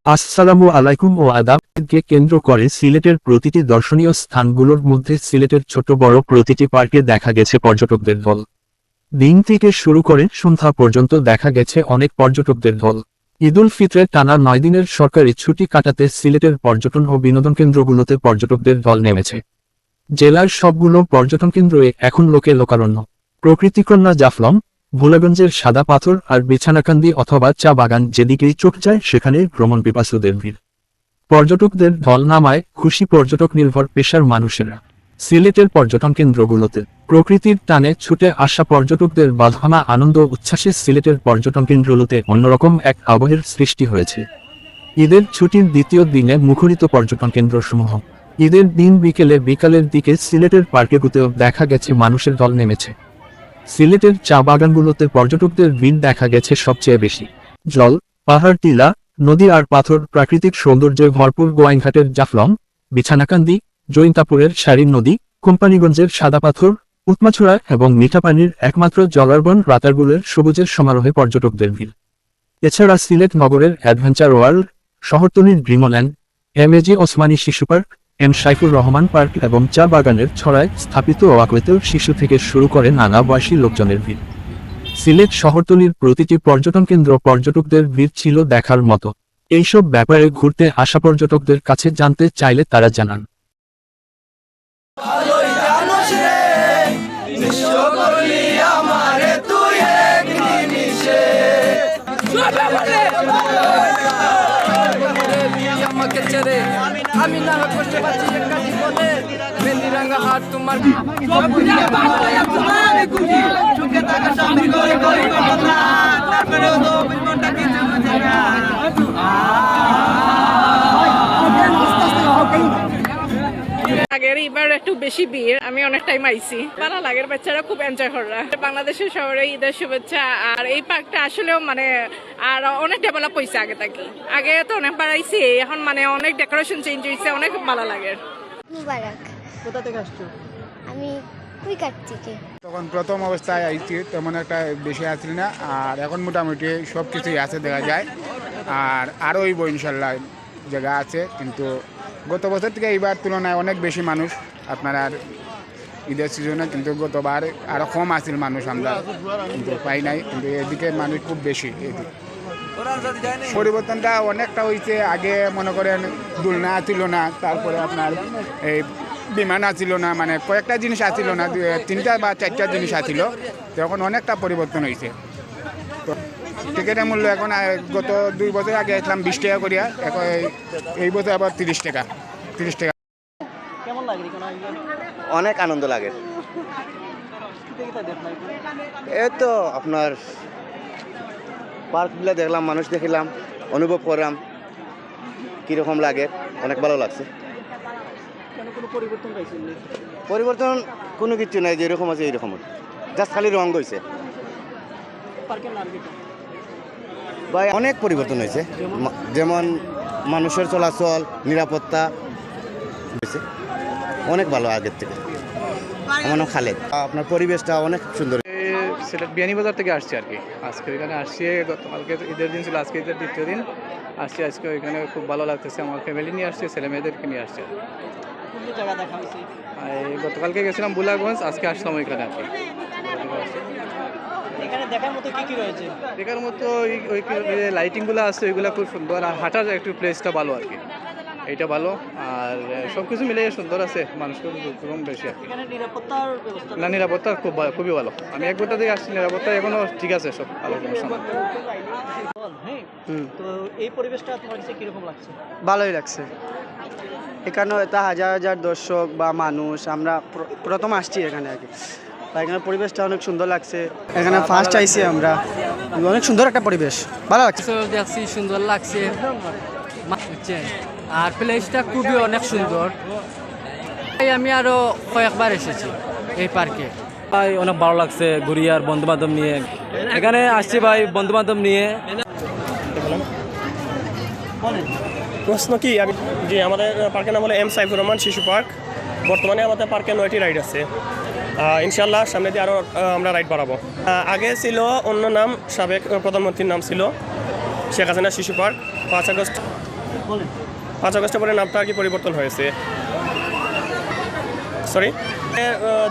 আসসালামু আলাইকুম ও আদাবকে কেন্দ্র করে সিলেটের প্রতিটি দর্শনীয় স্থানগুলোর মধ্যে সিলেটের ছোট বড় প্রতিটি পার্কে দেখা গেছে পর্যটকদের ঢল। দিন থেকে শুরু করে সন্ধ্যা পর্যন্ত দেখা গেছে অনেক পর্যটকদের ঢল। ঈদুল ফিতরের টানা ৯ দিনের সরকারি ছুটি কাটাতে সিলেটের পর্যটন ও বিনোদন কেন্দ্রগুলোতে পর্যটকদের ঢল নেমেছে। জেলার সবগুলো পর্যটন কেন্দ্রে এখন লোকে লোকারণ্য। প্রকৃতিকন্যা জাফলং, ভোলাগঞ্জের সাদা পাথর আর বিছানাকান্দি অথবা চা বাগান যেদিকেই চোখ যায় সেখানে ভ্রমণ পিপাসুদের ভিড়। পর্যটকদের ঢল নামায় খুশি পর্যটক নির্ভর পেশার মানুষেরা। সিলেটের পর্যটন কেন্দ্রগুলোতে প্রকৃতির টানে ছুটে আসা পর্যটকদের বাঁধানো আনন্দ উচ্ছ্বাসে সিলেটের পর্যটন কেন্দ্রগুলোতে অন্যরকম এক আবহের সৃষ্টি হয়েছে। ঈদের ছুটির দ্বিতীয় দিনে মুখরিত পর্যটন কেন্দ্রসমূহ। ঈদের দিন বিকালের দিকে সিলেটের পার্কগুলোতেও দেখা গেছে মানুষের ঢল নেমেছে। সিলেটের চা বাগানগুলোতে পর্যটকদের ভিড় দেখা গেছে সবচেয়ে বেশি। জল, পাহাড়, টিলা, নদী আর পাথর, প্রাকৃতিক সৌন্দর্যে ভরপুর গোয়াইনঘাটের জাফলং, বিছানাকান্দি, জৈন্তাপুরের শারীর নদী, কোম্পানিগঞ্জের সাদা পাথর, উৎমাছড়া এবং মিঠাপানির একমাত্র জলার্বণ রাতারগুলের সবুজের সমারোহে পর্যটকদের ভিড়। এছাড়া সিলেট নগরের অ্যাডভেঞ্চার ওয়ার্ল্ড, শহরতলির ড্রিমল্যান্ড, এমএজি ওসমানী শিশু park, M Saifur Rahman park এবং চা বাগানের ছড়ায় স্থাপিত ওয়াকওয়েতেও শিশু থেকে শুরু করে নানা বয়সী লোকজনের ভিড়। সিলেট শহরতলির প্রতিটি পর্যটন কেন্দ্র পর্যটকদের ভিড় ছিল দেখার মতো। এইসব ব্যাপারে ঘুরতে আসা পর্যটকদের কাছে জানতে চাইলে তারা জানান, আমি না করতে পারছি একটা জীবনে মেহেন্দি রাঙা হাত তোমার আগের এবার একটু বেশি ভিড়, আমি অনেক টাইম আইছি, ভালো লাগে, বাচ্চারা খুব এনজয় করা। বাংলাদেশের শহরে ঈদের শুভেচ্ছা। আর এই পার্কটা আসলেও মানে আর অনেক ডেভেলপ হয়েছে আগে থেকে। আগে তো অনেকবার আইছি, এখন মানে অনেক ডেকোরেশন চেঞ্জ হয়েছে, অনেক ভালো লাগে। মুবারক। কোথা থেকে আসছো? আমি কুইকাট থেকে। তখন প্রথম অবস্থায় আইছি, তেমন একটা বেশি আসছিল না, আর এখন মোটামুটি সব কিছুই আছে দেখা যায়। আর আরও হইব ইনশাল্লাহ, জায়গা আছে, কিন্তু গত বছর থেকে এইবার তুলনায় অনেক বেশি মানুষ আপনার আর ঈদের সিজনে, কিন্তু গতবার আরও কম আসছিল মানুষ, আমরা কিন্তু পাই নাই, কিন্তু এদিকে মানুষ খুব বেশি। এদিকে পরিবর্তনটা অনেকটা হয়েছে। আগে মনে করেন দোলনা ছিল না, তারপরে আপনার এই বিমান আসছিল না, মানে কয়েকটা জিনিস আসছিল না, 3টা বা 4টা জিনিস আসছিল, তখন অনেকটা পরিবর্তন হয়েছে। তো টিকিটের মূল্য এখন গত 2 বছর আগে আসলাম 20 টাকা করিয়া, এখন এই বছর আবার 30 টাকা। কেমন লাগে? অনেক আনন্দ লাগে। এই তো আপনার পার্কগুলো দেখলাম, মানুষ দেখলাম, অনুভব করলাম কীরকম লাগে, অনেক ভালো লাগছে। পরিবর্তন কোনো কিছু নাই, যেরকম আছে এইরকম, জাস্ট খালি রঙ হয়েছে। ভাই অনেক পরিবর্তন হয়েছে, যেমন মানুষের চলাচল, নিরাপত্তা হয়েছে অনেক ভালো আগের থেকে। আমার নাম খালেদ। আপনার পরিবেশটা অনেক সুন্দর। সিলেট বিয়ানীবাজার থেকে আসছি আর কি। আজকে এখানে আসছি, গতকালকে ঈদের দিন ছিল, আজকে ঈদের দ্বিতীয় দিন আসছি। আজকে এখানে খুব ভালো লাগতেছে, আমার ফ্যামিলি নিয়ে আসছি, ছেলে মেয়েদেরকে নিয়ে আসছি। গতকালকে গেছিলাম বুলাগঞ্জ, আজকে আসলাম ওইখানে আর কি। দেখার মতো ওই লাইটিংগুলো আছে, ওইগুলো খুব সুন্দর, আর হাঁটার একটু প্লেসটা ভালো আর কি, এইটা ভালো। আর সব কিছু মিলে সুন্দর আছে, মানুষকে কম বেশি আর কি। না, নিরাপত্তা খুবই ভালো। আমি 1 ঘন্টা থেকে আসছি, নিরাপত্তা এখনো ঠিক আছে, সব ভালো, কোনো সমস্যা। তো এই পরিবেশটা তোমার কাছে কিরকম লাগছে? ভালোই লাগছে। এখানে এটা হাজার হাজার দর্শক বা মানুষ, আমরা প্রথম আসছি এখানে আর কি। এখানে পরিবেশটা অনেক সুন্দর লাগছে। এখানে ফার্স্ট আইছি আমরা, অনেক সুন্দর একটা পরিবেশ, ভালো লাগছে। দেখছি সুন্দর লাগছে, আর প্লেসটা খুবই অনেক সুন্দর। আমি আরো কয়েকবার এসেছি এই পার্কে। ভাই অনেক ভালো লাগছে, ঘুরি আর বন্ধু বান্ধব নিয়ে এখানে আসছি ভাই, বন্ধু বান্ধব নিয়ে। প্রশ্ন কি? জি, আমাদের পার্কের নাম হলো এম সাইফুর রহমান শিশু পার্ক। বর্তমানে আমাদের পার্কে 9টি রাইড আছে। ইনশাল্লাহ সামনে দিয়ে আরও আমরা রাইড বাড়াবো। আগে ছিল অন্য নাম, সাবেক প্রধানমন্ত্রীর নাম ছিল শেখ হাসিনা শিশু পার্ক। 5 আগস্ট 5 আগস্টের পরে নামটা আর কি পরিবর্তন হয়েছে। সরি,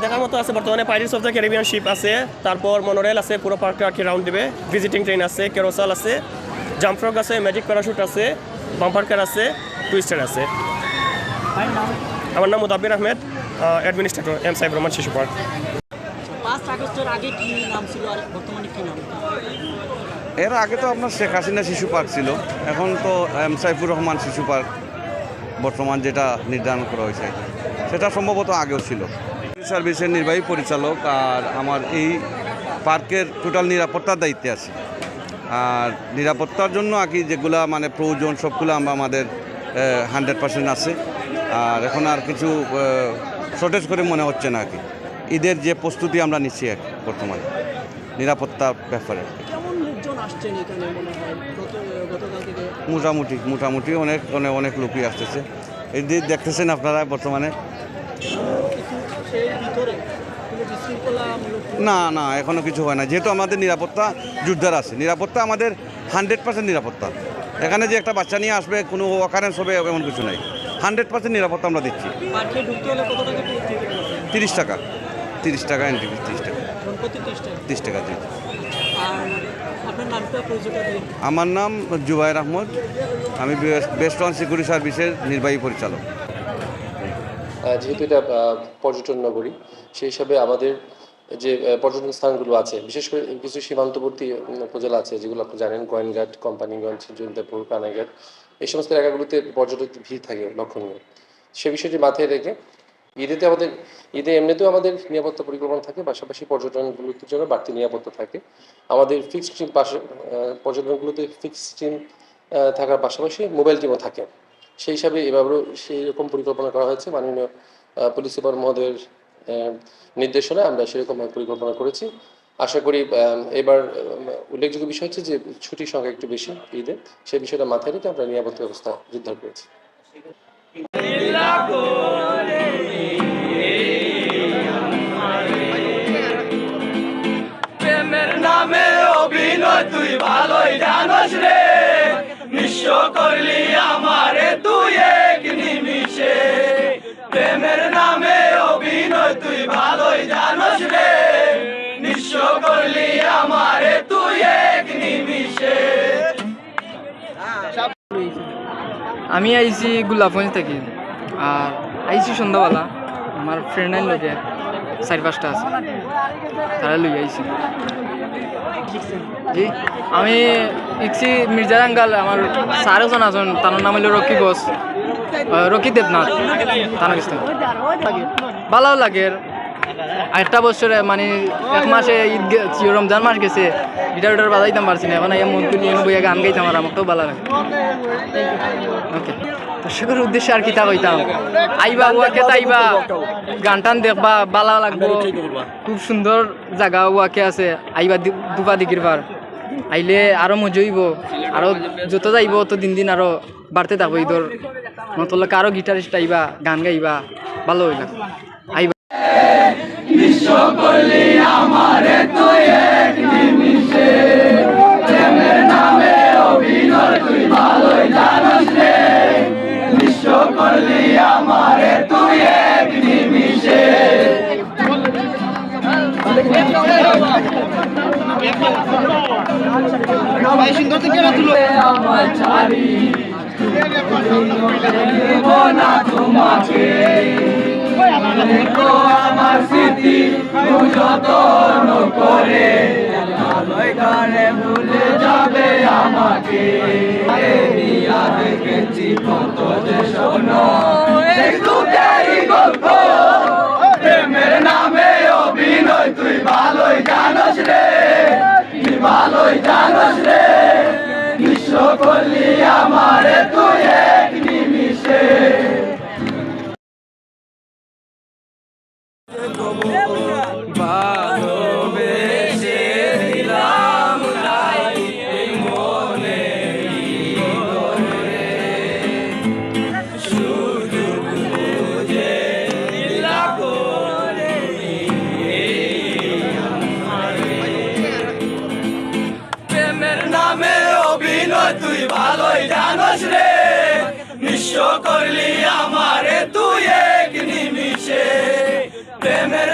দেখার মতো আছে বর্তমানে Pirates of the Caribbean ship আছে, তারপর মনোরেল আছে, পুরো পার্কটা আর কি রাউন্ড দেবে, ভিজিটিং ট্রেন আছে, কেরোসাল আছে, জাম্পফ্রগ আছে, ম্যাজিক প্যারাশুট আছে, বাম্পার কার আছে, টুইস্টার আছে। আমার নাম মুদাব্বির আহমেদ, অ্যাডমিনিস্ট্রেটর এম সাইফুর রহমান শিশু পার্ক। 5 আগস্টের আগে কি নাম ছিল আর বর্তমানে কি নাম? এর আগে তো আপনার শেখ হাসিনা শিশু পার্ক ছিল, এখন তো এম সাইফুর রহমান শিশু পার্ক বর্তমান যেটা নির্ধারণ করা হয়েছে সেটা সম্ভবত আগেও ছিল। সার্ভিসের নির্বাহী পরিচালক, আর আমার এই পার্কের টোটাল নিরাপত্তার দায়িত্বে আছে। আর নিরাপত্তার জন্য আর কি যেগুলা মানে প্রয়োজন সবগুলো আমাদের 100% আছে। আর এখন আর কিছু শর্টেজ করে মনে হচ্ছে না আর কি। ঈদের যে প্রস্তুতি আমরা নিচ্ছি আর কি বর্তমানে নিরাপত্তার ব্যাপারে। কেমন লোকজন আসছেন এখানে মনে হয় গতকাল থেকে? মোটামুটি অনেক লোকই আসতেছে। এই যে দেখতেছেন আপনারা বর্তমানে। না এখনো কিছু হয় না, যেহেতু আমাদের নিরাপত্তা জোরদার আছে। নিরাপত্তা আমাদের 100% নিরাপত্তা। এখানে যে একটা বাচ্চা নিয়ে আসবে কোনো অকারেন্স হবে এমন কিছু নাই। 100% নিরাপত্তা আমরা দিচ্ছি। 30 টাকা এন্ট্রি, 30 টাকা জি। আমার নাম জুবাইর আহমদ, আমি বেস্ট ওয়ান সিকিউরিটি সার্ভিসের নির্বাহী পরিচালক। যেহেতু এটা পর্যটন নগরী, সেই হিসাবে আমাদের যে পর্যটন স্থানগুলো আছে, বিশেষ করে কিছু সীমান্তবর্তী উপজেলা আছে যেগুলো আপনি জানেন, গোয়েনঘাট, কোম্পানিগঞ্জ, জৈন্তাপুর, কানাইঘাট, এই সমস্ত এলাকাগুলোতে পর্যটক ভিড় থাকে লক্ষণীয়। সে বিষয়টি মাথায় রেখে ঈদে এমনিতেও আমাদের নিরাপত্তা পরিকল্পনা থাকে, পাশাপাশি পর্যটনগুলোর জন্য বাড়তি নিরাপত্তা থাকে। আমাদের ফিক্সড টিম পর্যটনগুলোতে ফিক্সড টিম থাকার পাশাপাশি মোবাইল টিমও থাকে। সেই হিসাবে এভাবেও সেই রকম পরিকল্পনা করা হয়েছে। মাননীয় পুলিশ সুপার মহোদয়ের নির্দেশনায় আমরা সেরকম পরিকল্পনা করেছি। আশা করি এবার উল্লেখযোগ্য বিষয় হচ্ছে যে ছুটির সংখ্যা একটু বেশি ঈদে, সেই বিষয়টা মাথায় রেখে আমরা নিরাপত্তা ব্যবস্থা জোরদার করেছি। নামে অভিনয় তুই ভালোই জানোস রে, নিঃস্ব করলি আমারে তুই এক নিমিষে। প্রেমের নামে অভিনয় তুই ভালোই জানোস রে, নিঃস্ব করলি আমারে তুই এক নিমিষে। আমি আইছি গোলাপগঞ্জ থেকে, আর আইছি সন্ধ্যাবেলা। আমার ফ্রেন্ডের লোকে 4-5টা আছে, তারা লই আইছি। জি, আমি ইচ্ছি মির্জা রাঙ্গাল, আমার স্যার জন আছেন, তার নাম হলো রকি দেবনাথ, তার কাছে ভালো লাগে। একটা বছরে মানে 1 মাসে ঈদ রমজান মাস গেছে, গিটার বাজাইতাম পারছি না, এখন মন তুলি বইয়া গান গাইতাম, আর আমাকেও ভালো লাগে। ওকে, দর্শকের উদ্দেশ্যে আর কিতা কইতাম, আইবা ওয়াকে তাইবা, গান টান দেখবা, ভালো লাগবো। খুব সুন্দর জায়গা ওয়াকে আছে, আইবা দুপা দিকির বার আইলে আরো মজা হইব, আরো যত যাইব তো দিন আরো বাড়তে থাকবো। ঈদর মতলকে আরো গিটারিস্ট আইবা, গান গাইবা, ভালো হইলা আইবা। নিঃস্ব করলি আমারে তুই এক নিমিষে, প্রেমের নামে অভিনয় তুই ভালোই জানোস রে, নিঃস্ব করলি আমারে তুই এক নিমিষে। আমার ছাড়ি না তোমাকে, আমার স্মৃতি যতন করে গানে ভুলে যাবে আমাকে। দেখেছি কত যে শোন গল্প, প্রেমের নামে অভিনয় তুই ভালোই জানোস রে, তুই ভালোই জানোস রে, বিশ্ব করলি আমারে তুই এক নিমিষে। ভালোবেসে দিলাম মনে সুযোগ বুঝে প্রেমের নামে অভিনয় তুই ভালোই জানোস রে, করলি আমারে তুই এক নিমিষে প্রেমের